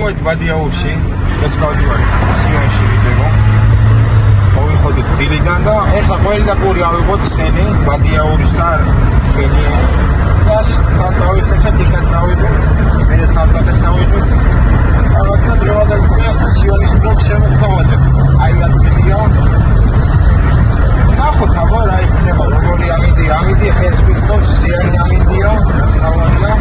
შემოვედი ბადიაურში, ეს გავდივარ სიონში ვიდეო. მოვიხოდით დილიდან და ეხლა ყველი და პური ავიღოთ ცხენი ბადიაურისა ჩვენი წას წავიდეთ და იქაც წავიდეთ. მე სამკატეს წავიდეთ. რაღაცა დროადად სიონის ბლოკ შემოვთავაზებ. აი ადგილია. ნახოთ აბა რა იქნება, როგორი ამინდი ხერხის თავს ზიანი ამინდია, სწავლია.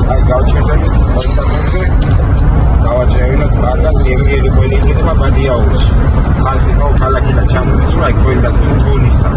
აი გავჩერდებით მოიწონებდი. დავაჭერებინოთ კარგად მიემრიელი ყველი იქნება ბადიაურში. ხალხი ქალაქიდან ჩამოდის, რა იქ ყველი და თუნისა.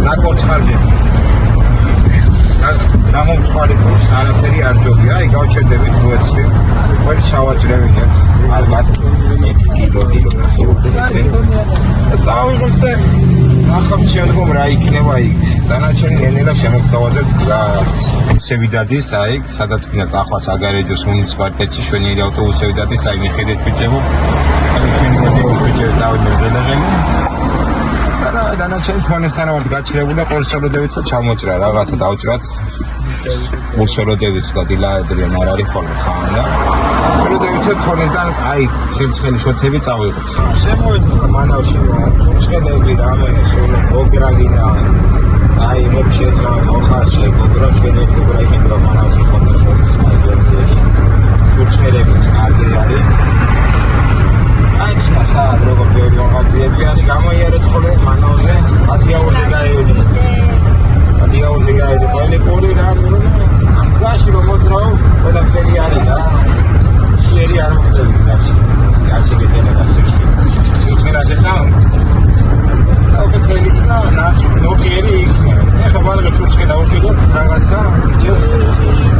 ნაკორჩხარჯე. დამომწყარი ფულს არაფერი არ ჯობია. აი გავჩერდებით მოეცლი. ყველი შავაჭრევინებთ. ალბათ 1 კილო წავიღოთ და ახლა შემდგომ რა იქნება იქ. დანარჩენი ენელა შემოგთავაზებთ გზას. ავტობუსები დადის, აი, სადაც კიდე წახვა საგარეჯოს მუნიციპალიტეტში შვენიერი ავტობუსები დადის, აი მიხედეთ ბიჭებო. აი ჩვენი მოდიოები წავიდნენ გელაღელი. და დანარჩენი თვალესთან ვართ გაჩერებული და პოლსოლოდებით ჩამოჭრა რაღაცა დავჭრათ. პოლსოლოდებით და დილაედრიან არ არის ხოლმე ხან და პოლსოლოდებით თვალესთან აი ცხელი შოთები წავიღოთ. შემოვედი მანავში ჩხელები რამე შენო გოგრაგინა აი მე შეეძლო მოხარში გოგრა შენები გოგრა იქნება მანავში ხოლმე შორის აი ჩხელები კარგი არის. აი ჩასა როგორ ბევრი მაღაზიები არის გამოიარეთ ხოლმე მანავზე ათიაურზე გაივიდი. ათიაურზე გაივიდი ყველი პური რა ამ გზაში რომ მოძრაობ ყველაფერი არის და შეერი არ მოხდება გზაში. გზაში გეთენება სიჩქარე. სიჩქარე შესაო. ოფიციალით და ნოკერი იქნება. ეხლა ბალღა ჩურჩხე დავუშვიდოთ რაღაცა ჯერს.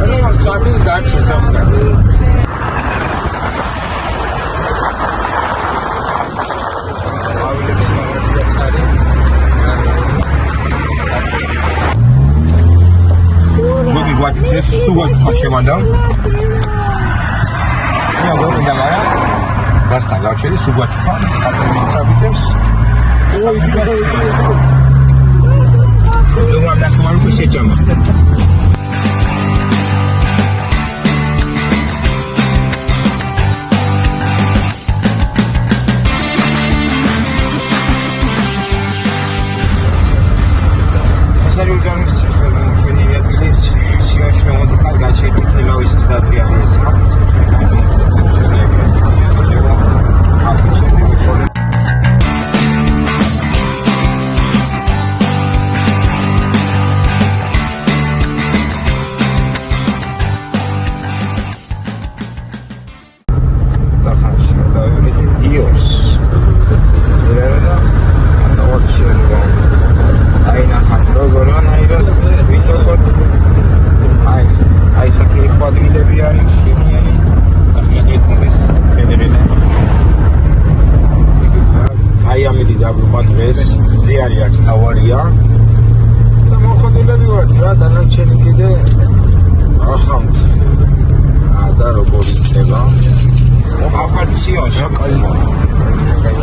რა წადი დარჩა საფრთხე. This is so much fun, man. Yeah, we're in the line. That's the luxury. So much fun. After we services. Oh, you guys. Don't want that one to sit down.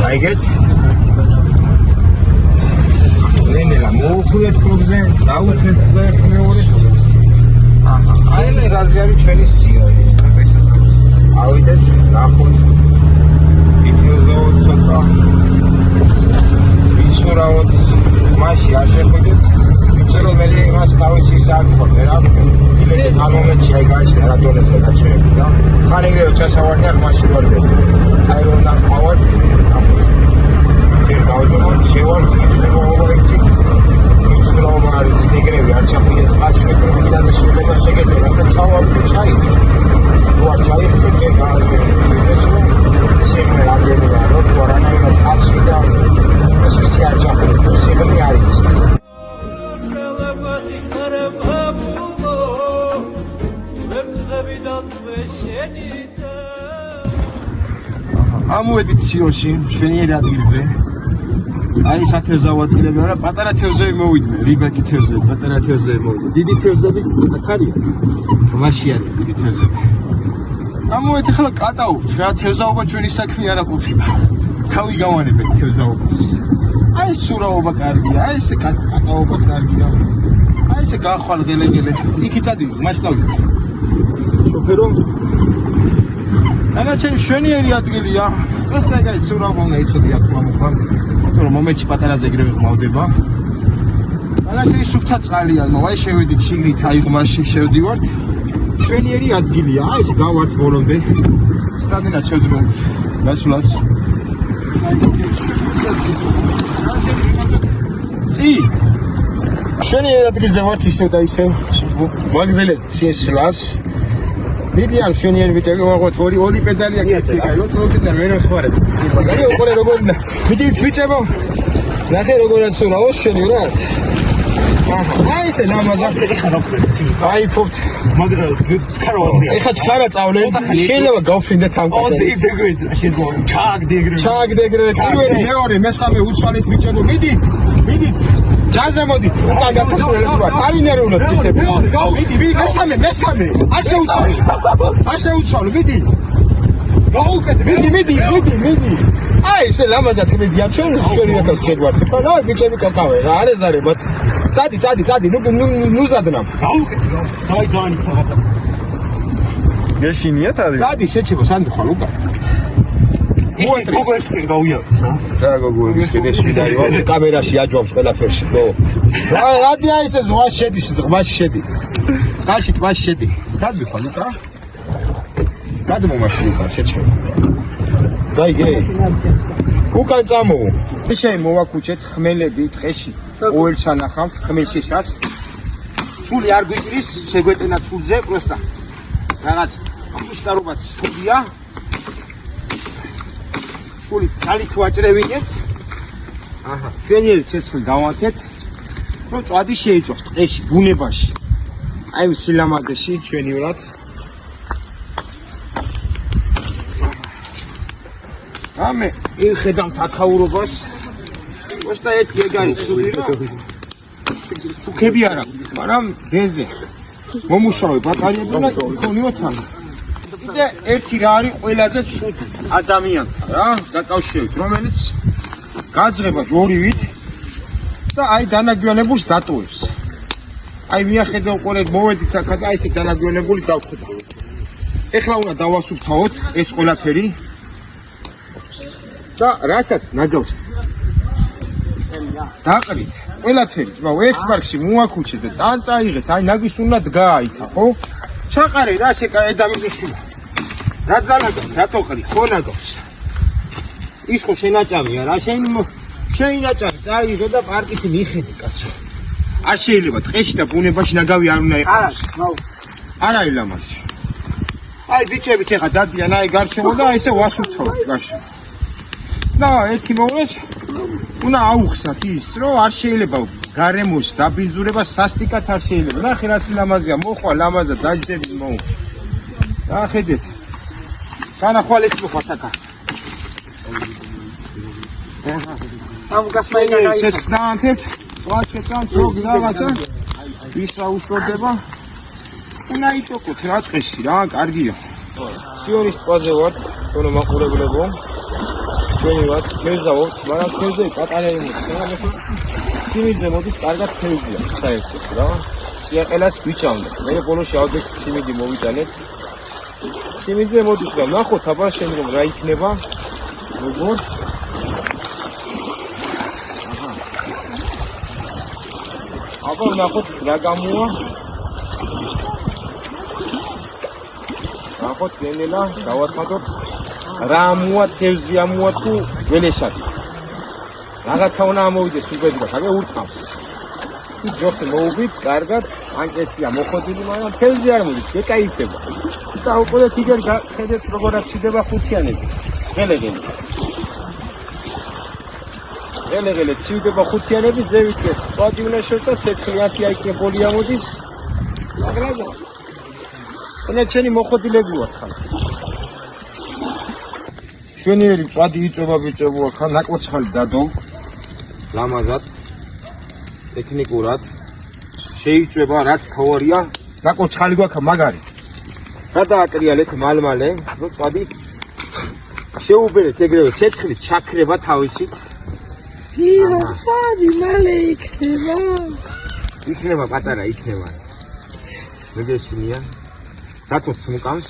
I get Nenela მოუხლეთ პროგრამზე, დაუთხეთ ზერს მეორე. აჰა, აი რაზე არის ჩვენი სიონი. ავიდეთ, ნახოთ. ვიდეო ცოტა. ვისურავოთ, მაშინ არ შეხვიდეთ. რომელი მას თავისი საქმე რა იმედი ამ მომენტში აი გაჩნდა რა დონეზე გაჩერები და ხან ეგრევე ჩასავარდი აქ მაშინ ვარდები აი რომ ნახავთ გავზომოთ შევარდ ისროობა იცით ისროობა არის ეგრევე არ ჩაფრია წყალში და შეიძლება შეგეძლო რა ჩავავდე ჩაიქცე თუ არ ჩაიქცე ჯერ გააზრდები სიმე რამდენია რომ თუ არანაირად წყალში და ესე არ ჩაფრია სიმე არის ამოვედით სიონში, შვენიერი ადგილზე. აი სათევზაო ადგილები არა, პატარა თევზები მოვიდნენ, რიბაკი თევზები, პატარა თევზები მოვიდნენ. დიდი თევზები აქ არის. მაშინ არის დიდი თევზები. ამოვედით ახლა კატაობთ რა, თევზაობა ჩვენი საქმე არა ყოფილა. თავი გავანებეთ თევზაობას. აი სურაობა კარგია, აი ეს კატაობაც კარგია. აი ეს გახვალ გელეგელე. იქით ადი, მასშტაბით. შოფერო ანაჩენი შვენიერი ადგილია ეს და ეგ არის სურა მომნა იცოდი აქ მომხარ რომ მომეჩი პატარაზე ეგრევე ხმავდება ანაჩენი შუქთა წყალია მოაი შევედით შიგნით აი მაშინ შევდივართ შვენიერი ადგილია აი ეს გავართ ბოლომდე საგნად შევდივართ გასულას წი შვენიერი ადგილზე ვართ ისევ და ისევ ვაგზელეთ ციესლას მიდიან შვენიერი ბიჭები ვაღოთ ორი პედალია კაცი კაი რო წროთიდან ვერ ხوارეთ ცირვა გარი ოყოლე როგორ მიდი ბიჭებო ნახე როგორ ასულაო შვენიურად აი ესე ლამაზად აი ფოთ მაგრამ ქარავია ეხა ჩქარა წავლე შეიძლება გავფრინდეთ ამ კაცებს ოდიგდეთ შეიძლება ჩაგდეგრე პირველი მეორე მესამე უცვალეთ ბიჭებო მიდი ჯაზე მოდით უკან გასასვლელად ვარ არინერულად ბიჭები მიდი მესამე არ შეუცვალო მიდი მიდი აი ესე ლამაზად მიდიან ჩვენ რათავს შეგვართ ხო რა ბიჭები კაკავე რა არის არებათ წადი ნუ ზადნამ დაი გეშინიათ არის წადი შეჩებო სანდი ხარ უკან გოგოებში გავია რა გოგოებში დეშვიდარი ვარ კამერაში აჯობს ყველაფერში ხო რადი აი ესე ზღვაში შედი წყალში შედი სად ვიხარ უკან გადმომაშლი უკან შეჩვენა დაიგე უკან წამო ისე მოვაკუჩეთ ხმელები ტყეში ოელს ანახავთ ხმელში შას სული არ გვიჭრის შეგვეტენა სულზე პროსტა რაღაც უშტარობაც სულია სული ძალით ვაჭრევინეთ აჰა შვენიერი ცეცხლი დავანთეთ რომ წვადი შეიწოს ტყეში ბუნებაში აი სილამაზეში შვენიურად ამე იხედავთ აქაურობას პროსტა ერთი ეგ არის სული რა უქები არა მაგრამ დეზე მომუშავე ბატარეები და იქონიოთ ამ კიდე ერთი რა არის ყველაზე ცუდი ადამიანთან რა დაკავშირებით რომელიც გაძღება ჯორივით და აი დანაგვიანებულს დატოვებს აი მიახედავ ყოლეთ მოვედით აქ და აი ესე დანაგვიანებული დავხვდა ეხლა უნდა დავასუფთავოთ ეს ყველაფერი და რასაც ნაგავს დაყრით ყველაფერი ძმაო ერთ პარკში მოაკუჩეთ და თან წაიღეთ აი ნაგვის უნდა დგაა იქა ხო ჩაყარე რა შეკა ადამიანიშვილა რა ძალაგა რატო ყრი ხო ნაგავს ის ხო შენაჭამია რა შენაჭამი წაიღე და პარკით მიხედი კაცო არ შეიძლება ტყეში და ბუნებაში ნაგავი არ უნდა იყოს არა ლამაზი აი ბიჭებიც ეხა დადიან აი გარშემო და ესე ვასუფთავთ გარშემო და ერთი მოვლეს უნდა აუხსნათ ის რომ არ შეიძლება გარემოში დაბინძურება სასტიკად არ შეიძლება ნახე რა სილამაზეა მოხვა ლამაზად დაждდები მოუ ნახედეთ განახვალეს მოხვა საკა ამ გასმაინა ჩესნანთებ ვაჩეთან თოგ რაღაცა ისა უსწორდება უნდა იტოკოთ რა ტყეში რა კარგია სიონის ტბაზე ვარ თორემ მაყურებლებო ჩვენი ვარ ქეზავთ მაგრამ ქეზე პატარები მოდის სიმიძე მოდის კარგად ქეზია საერთოდ რა სიაყელას გვიჭამდა მე ბოლოში ავდეთ სიმიძე მოვიტანეთ სიმიძე მოდის და ნახოთ აბა შემდგომ რა იქნება როგორ აბა ნახოთ რა გამოა ნახოთ გენელა დავათმადოთ რა მოათევზია მოათუ ველეშად რაღაცა უნდა ამოვიდეს უბრალოდ აგე ურტყავს თუ ჯოხი მოუბით კარგად ანკესია მოხოდილი მაგრამ თევზი არ მოდის გეკაიფება და უკვე თიგერ ხედეთ როგორ აცდება ხუთიანები გელეგელე ცივდება ხუთიანები ზევით ეს პატი უნდა შევწა ცეცხლიანი აიქნებული ამოდის მაგრამ უნდა ჩენი მოხოდილები ვარ ხან შვენიერი წვადი იწובה ბიჭებო ახლა ნაკოცხალი დადო ლამაზად ტექნიკურად შეიწובה რაც თავარია ნაკოცხალი გვაქვს მაგარი რა დააკრიალეთ მალმალე რომ წვადი შეუბერეთ ეგრევე ცეცხლი ჩაქრება თავისით ირა წვადი მალე იქნება იქნება პატარა იქნება მეგესინია დათოთ მუკავს.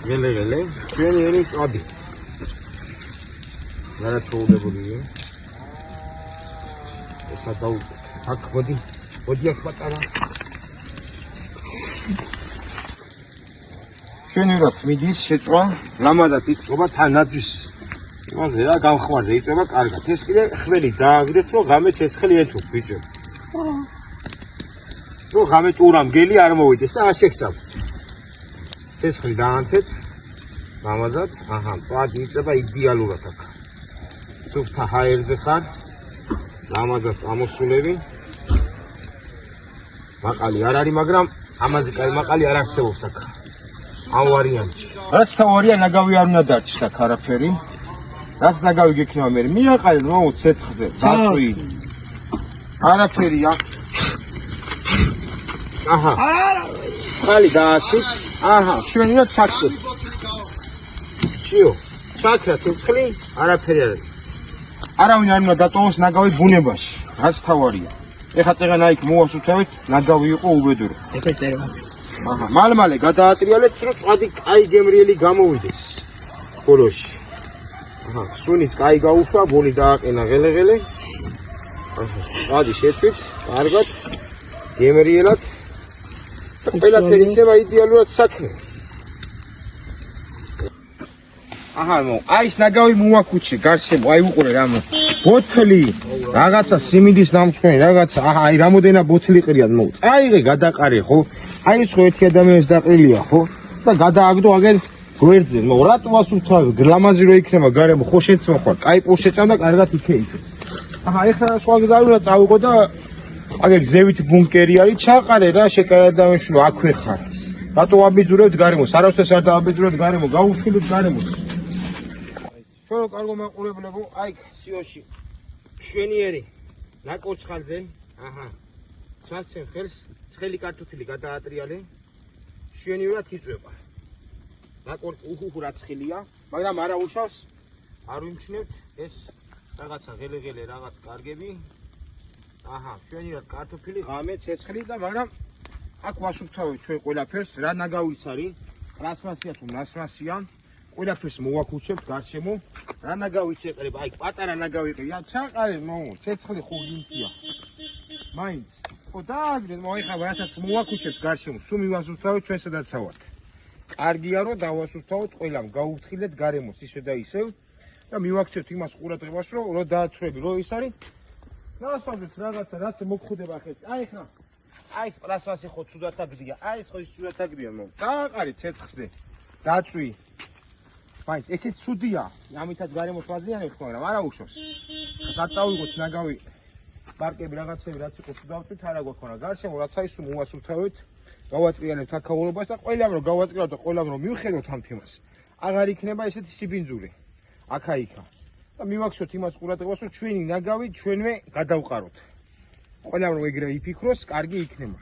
გელეგელე, ჩვენი ერი წადი. გარაცხოლებოდია. ესა დაუ აქ მოდი აქ პატარა. ჩვენურად მიდის შეწვა, ლამაზად იწყება თანაძვის. იმას რა გამხვარდა, იწყება კარგად. ეს კიდე ხმელი დააგდეთ, რომ ღამე ცეცხლი ეთო ბიჭო. რომ ღამე ტურამ გელი არ მოვიდეს და არ შეგწავ. ცეცხლი დაანთეთ. ლამაზად, აჰა, პადი იწყება იდეალურად აქ. სუფთა ჰაერზე ხარ. ლამაზად ამოსულები. მაყალი არ არის, მაგრამ ამაზე კაი მაყალი არ არსებობს აქ. ამ ვარიანტში. რაც თავარია ნაგავი არ უნდა დარჩეს აქ არაფერი. რაც ნაგავი გექნება მე. მიაყალეთ მოუ ცეცხლზე, დაწვი. არაფერია. აჰა. ხალი დაასვით. აჰა, ჩვენია ჩაქრეთ. შიო, ჩაქრა ცეცხლი, არაფერი არ არის. არავინ არ უნდა დატოვოს ნაგავი ბუნებაში. რაც თავარია. ეხა წეგან აიქ მოვასუთავეთ, ნაგავი იყო უბედური. ეხა წერვა. აჰა, მალე გადაატრიალეთ, რომ წვადი კაი გემრიელი გამოვიდეს. ბოლოში. აჰა, სუნიც კაი გაუშვა, ბოლი დააყენა ღელეღელე. აჰა, წვადი შეცვით, კარგად. გემრიელად. ყველაფერი იქნება იდეალურად საქმე. აჰა, აი ეს ნაგავი მოაქუჩე, გარშემო, აი უყურე რა მო. ბოთლი, რაღაცა სიმინდის ნამჩვენი, რაღაცა, აჰა, აი რამოდენა ბოთლი ყრიად მო. წაიღე, გადაყარე, ხო? აი ეს ხო ერთი ადამიანის დაყრილია, ხო? და გადააგდო აგერ გვერდზე, მო, რატო ასუფთავი, გლამაზი რო იქნება გარემო, ხო შენც მოხარ, კაი პოს შეჭამ და კარგად იქეიქ. აჰა, ეხლა სხვა გზა უნდა წავიღო და აგერ გზევით ბუნკერი არის, ჩაყარე რა, შეკაი ადამიანშვილო, აქვე ხარ. რატო ვაბიძურებთ გარემოს, არავითარ არ დავაბიძურებთ გარემო, გაუხილოთ გარემოს. ჩვენო კარგო მაყურებლებო, აი სიოში შვენიერი ნაკოჩხალზე, აჰა. ჩასცენ ხელს, ცხელი კარტოფილი გადაატრიალე. შვენიურად იწვება. ნაკორტ უხუხუ რა ცხელია, მაგრამ არა უშავს. არ ვიმჩნევთ ეს რაღაცა ღელეღელე რაღაც კარგები. აჰა, შვენიურად კარტოფილი, ღამე, ცეცხლი და მაგრამ აქ ვასუფთავეთ ჩვენ ყველაფერს, რა ნაგავიც არის, პრასმასია თუ ნასმასია. ყველაფერს მოვაქუჩებთ გარშემო. რა ნაგავიც ეყრება, აი პატარა ნაგავი ეყრია, ჩაყარე, მო, ცეცხლი ხუგინთია. მაინც. ხო დააგდეთ, მო ეხლა რასაც მოვაქუჩებთ გარშემო, სულ მივასუფთავეთ ჩვენ სადაც ავართ. კარგია რომ დავასუფთავოთ ყველამ, გაუფრთხილეთ გარემოს ისე და ისევ და მივაქცევთ იმას ყურადღებას, რომ დაათვრები, რომ ის არის. ნასვამდეს რაღაცა, რაც მოგხვდება ხელს. აი ეხლა აი ეს პლასმასი ხო ცუდად აგდია, აი ეს ხო ის ცუდად აგდია, მო. დააყარი ცეცხლზე. დაწვი. მაინც ესეც ცუდია, ამითაც გარემოს ვაზიანებ ხო, მაგრამ არა უშავს. საწავიღოთ ნაგავი პარკები რაღაცები რაც იყო დავწვით, არა გვაქვს, მაგრამ გარშემო რაც არის სულ მოვასუფთავეთ, გავაწყიანებთ აქაურობას და ყველამ რომ გავაწყირავთ და ყველამ რომ მივხედოთ ამ თემას. აღარ იქნება ესეთი სიბინძური. აქა-იქა. და მივაქცევთ იმას ყურადღებას, რომ ჩვენი ნაგავი ჩვენვე გადავყაროთ. ყველამ რომ ეგრე იფიქროს, კარგი იქნება.